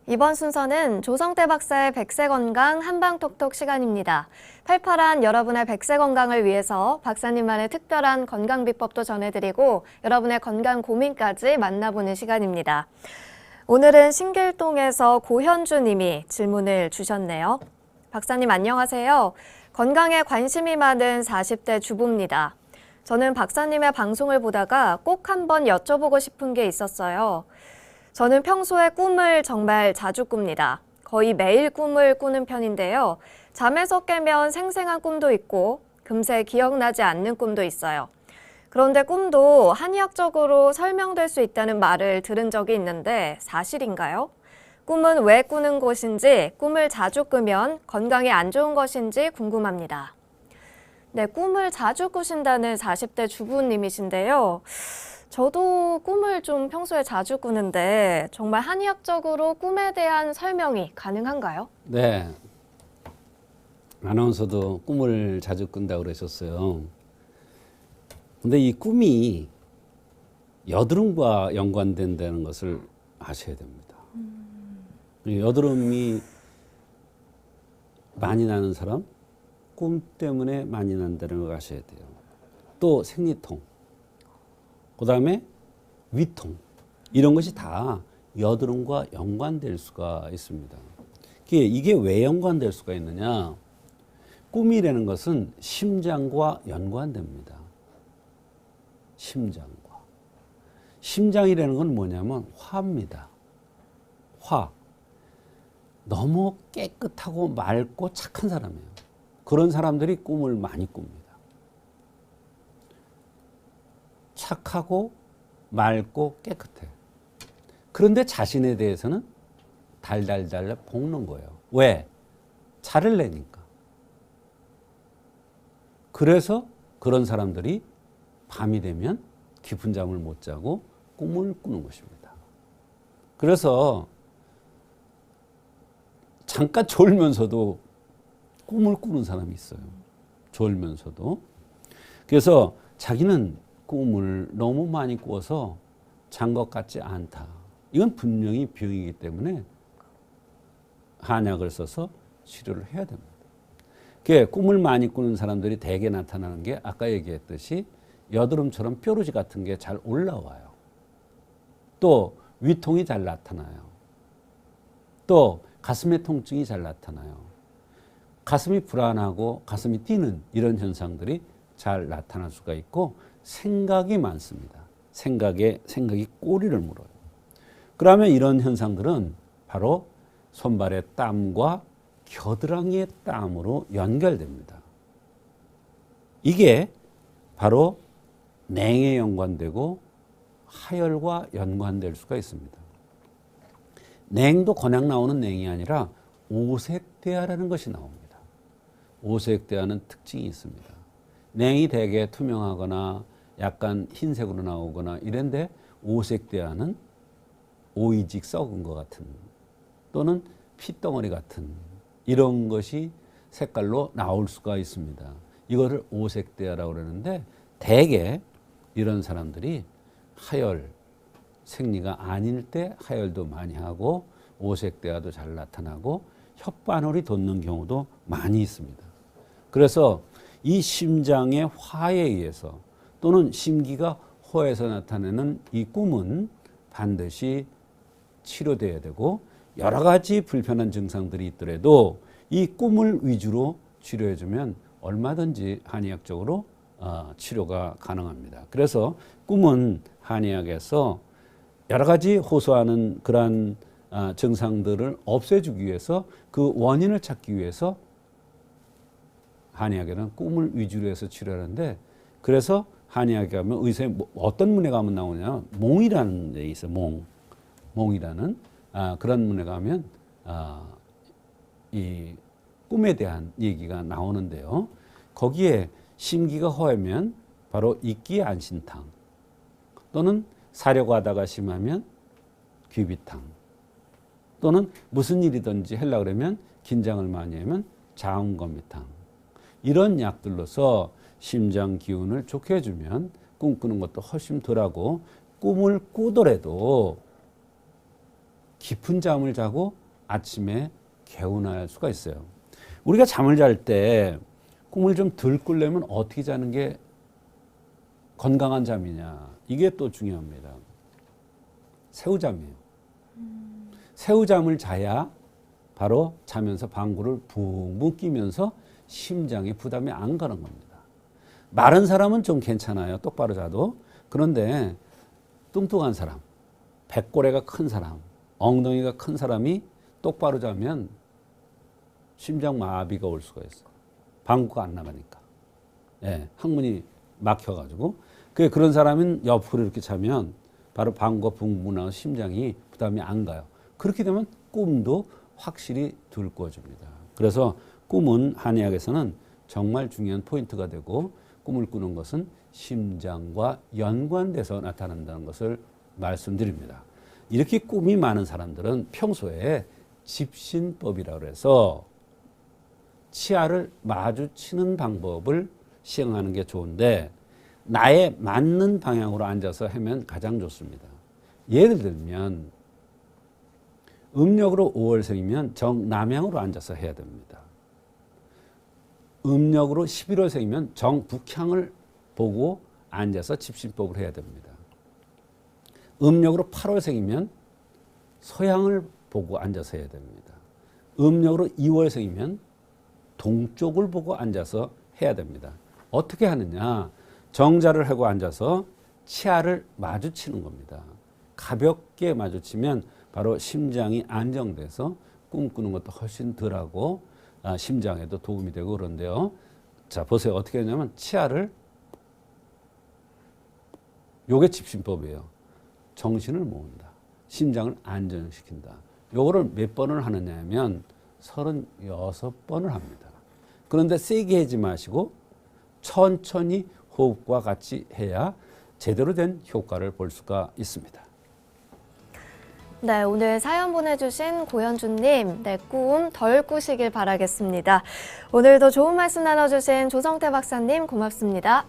이번 순서는 조성태 박사의 백세 건강 한방톡톡 시간입니다. 팔팔한 여러분의 백세 건강을 위해서 박사님만의 특별한 건강 비법도 전해드리고 여러분의 건강 고민까지 만나보는 시간입니다. 오늘은 신길동에서 고현주 님이 질문을 주셨네요. 박사님 안녕하세요. 건강에 관심이 많은 40대 주부입니다. 저는 박사님의 방송을 보다가 꼭 한번 여쭤보고 싶은 게 있었어요. 저는 평소에 꿈을 정말 자주 꿉니다. 거의 매일 꿈을 꾸는 편인데요. 잠에서 깨면 생생한 꿈도 있고 금세 기억나지 않는 꿈도 있어요. 그런데 꿈도 한의학적으로 설명될 수 있다는 말을 들은 적이 있는데 사실인가요? 꿈은 왜 꾸는 것인지, 꿈을 자주 꾸면 건강에 안 좋은 것인지 궁금합니다. 네, 꿈을 자주 꾸신다는 40대 주부님이신데요. 저도 꿈을 좀 평소에 자주 꾸는데 정말 한의학적으로 꿈에 대한 설명이 가능한가요? 네. 아나운서도 꿈을 자주 꾼다고 그러셨어요. 근데 이 꿈이 여드름과 연관된다는 것을 아셔야 됩니다. 여드름이 많이 나는 사람, 꿈 때문에 많이 난다는 걸 아셔야 돼요. 또 생리통, 그 다음에 위통, 이런 것이 다 여드름과 연관될 수가 있습니다. 이게 왜 연관될 수가 있느냐? 꿈이라는 것은 심장과 연관됩니다. 심장과. 심장이라는 건 뭐냐면 화입니다. 화. 너무 깨끗하고 맑고 착한 사람이에요. 그런 사람들이 꿈을 많이 꿉니다. 착하고 맑고 깨끗해. 그런데 자신에 대해서는 달달달 볶는 거예요. 왜? 차를 내니까. 그래서 그런 사람들이 밤이 되면 깊은 잠을 못 자고 꿈을 꾸는 것입니다. 그래서 잠깐 졸면서도 꿈을 꾸는 사람이 있어요. 졸면서도. 그래서 자기는 꿈을 너무 많이 꿔서 잔 것 같지 않다. 이건 분명히 병이기 때문에 한약을 써서 치료를 해야 됩니다. 꿈을 많이 꾸는 사람들이 대개 나타나는 게 아까 얘기했듯이 여드름처럼 뾰루지 같은 게 잘 올라와요. 또 위통이 잘 나타나요. 또 가슴의 통증이 잘 나타나요. 가슴이 불안하고 가슴이 뛰는 이런 현상들이 잘 나타날 수가 있고 생각이 많습니다. 생각이 꼬리를 물어요. 그러면 이런 현상들은 바로 손발의 땀과 겨드랑이의 땀으로 연결됩니다. 이게 바로 냉에 연관되고 하열과 연관될 수가 있습니다. 냉도 그냥 나오는 냉이 아니라 오색대야라는 것이 나옵니다. 오색대야는 특징이 있습니다. 냉이 대개 투명하거나 약간 흰색으로 나오거나 이런데 오색대야는 오이직 썩은 것 같은 또는 핏덩어리 같은 이런 것이 색깔로 나올 수가 있습니다. 이거를 오색대야라고 그러는데 대개 이런 사람들이 하열, 생리가 아닐 때 하열도 많이 하고 오색대야도 잘 나타나고 혓바늘이 돋는 경우도 많이 있습니다. 그래서 이 심장의 화에 의해서 또는 심기가 호에서 나타내는 이 꿈은 반드시 치료돼야 되고 여러 가지 불편한 증상들이 있더라도 이 꿈을 위주로 치료해주면 얼마든지 한의학적으로 치료가 가능합니다. 그래서 꿈은 한의학에서 여러 가지 호소하는 그러한 증상들을 없애주기 위해서 그 원인을 찾기 위해서 한의학에는 꿈을 위주로 해서 치료하는데 그래서 한의학에 가면 의사의 어떤 문에 가면 나오냐 몽이라는 데 있어요. 몽이라는 그런 문에 가면 이 꿈에 대한 얘기가 나오는데요. 거기에 심기가 허하면 바로 이끼 안신탕 또는 사려고 하다가 심하면 귀비탕 또는 무슨 일이든지 하려고 그러면 긴장을 많이 하면 자음거미탕 이런 약들로서 심장 기운을 좋게 해주면 꿈꾸는 것도 훨씬 덜하고 꿈을 꾸더라도 깊은 잠을 자고 아침에 개운할 수가 있어요. 우리가 잠을 잘 때 꿈을 좀 덜 꾸려면 어떻게 자는 게 건강한 잠이냐. 이게 또 중요합니다. 새우잠이에요. 새우잠을 자야 바로 자면서 방구를 붕붕 끼면서 심장에 부담이 안 가는 겁니다. 마른 사람은 좀 괜찮아요. 똑바로 자도. 그런데 뚱뚱한 사람, 배꼬래가 큰 사람, 엉덩이가 큰 사람이 똑바로 자면 심장 마비가 올 수가 있어요. 방구가 안 나가니까. 예, 항문이 막혀가지고. 그런 사람은 옆으로 이렇게 자면 바로 방구가 붕붕 나서 심장이 부담이 안 가요. 그렇게 되면 꿈도 확실히 덜 꾸어집니다. 그래서 꿈은 한의학에서는 정말 중요한 포인트가 되고 꿈을 꾸는 것은 심장과 연관돼서 나타난다는 것을 말씀드립니다. 이렇게 꿈이 많은 사람들은 평소에 집신법이라고 해서 치아를 마주치는 방법을 시행하는 게 좋은데 나에 맞는 방향으로 앉아서 하면 가장 좋습니다. 예를 들면 음력으로 5월생이면 정남향으로 앉아서 해야 됩니다. 음력으로 11월생이면 정북향을 보고 앉아서 집신법을 해야 됩니다. 음력으로 8월생이면 서향을 보고 앉아서 해야 됩니다. 음력으로 2월생이면 동쪽을 보고 앉아서 해야 됩니다. 어떻게 하느냐? 정자를 하고 앉아서 치아를 마주치는 겁니다. 가볍게 마주치면 바로 심장이 안정돼서 꿈꾸는 것도 훨씬 덜하고 심장에도 도움이 되고 그런데요. 자, 보세요. 어떻게 하냐면 치아를 요게 집신법이에요. 정신을 모은다. 심장을 안정시킨다. 요거를 몇 번을 하느냐 하면 36번을 합니다. 그런데 세게 하지 마시고 천천히 호흡과 같이 해야 제대로 된 효과를 볼 수가 있습니다. 네, 오늘 사연 보내주신 고현주님, 네, 꿈 덜 꾸시길 바라겠습니다. 오늘도 좋은 말씀 나눠주신 조성태 박사님 고맙습니다.